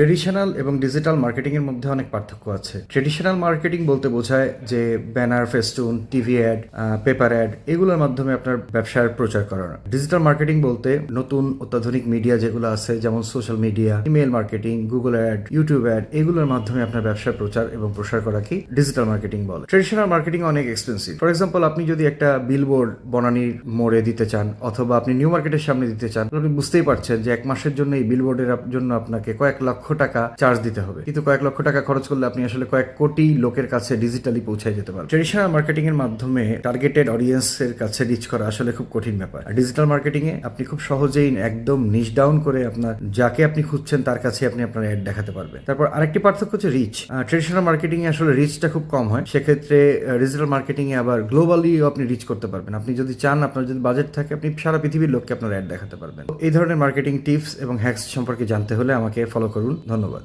Traditional এবং digital marketing এর মধ্যে অনেক পার্থক্য আছে। ট্রেডিশনাল মার্কেটিং বলতে বোঝায় যে banner, festoon, TV ad, paper ad এগুলোর মাধ্যমে আপনার ব্যবসার প্রচার করানো। ডিজিটাল মার্কেটিং বলতে নতুন অত্যাধুনিক মিডিয়া যেগুলো আছে, যেমন social media, email marketing, Google ad, YouTube add, এগুলোর মাধ্যমে আপনার ব্যবসার প্রচার এবং প্রসার করা কি ডিজিটাল মার্কেটিং বলে। ট্রেডিশনাল মার্কেটিং অনেক এক্সপেন্সিভ। ফর এক্সাম্পল, আপনি যদি একটা বিলবোর্ড বনানীর মোড়ে দিতে চান অথবা আপনি নিউ মার্কেটের সামনে দিতে চান, আপনি বুঝতেই পারছেন যে এক মাসের জন্য এই বিলবোর্ডের জন্য আপনাকে কয়েক লক্ষ টাকা চার্জ দিতে হবে। কিন্তু কয়েক লক্ষ টাকা খরচ করলে আপনি আসলে কয়েক কোটি লোকের কাছে ডিজিটালি পৌঁছায় যেতে পারবেন। ট্রেডিশনাল মার্কেটিং এর মাধ্যমে টার্গেটেড অডিয়েন্সের কাছে রিচ করা আসলে খুব কঠিন ব্যাপার। আর ডিজিটাল মার্কেটিং এ আপনি খুব সহজেই একদম নিশ ডাউন করে আপনার যাকে আপনি খুঁজছেন তার কাছে আপনি আপনার অ্যাড দেখাতে পারবেন। তারপর আরেকটি পার্থক্য হচ্ছে রিচ। ট্রেডিশনাল মার্কেটিং এ আসলে রিচটা খুব কম হয়, সেক্ষেত্রে ডিজিটাল মার্কেটিং এ আবার গ্লোবালি আপনি রিচ করতে পারবেন। আপনি যদি চান, আপনার যদি বাজেট থাকে, আপনি সারা পৃথিবীর লোককে আপনার অ্যাড দেখাতে পারবেন। এই ধরনের মার্কেটিং টিপস এবং হ্যাকস সম্পর্কে জানতে হলে আমাকে ফলো করুন। ধন্যবাদ।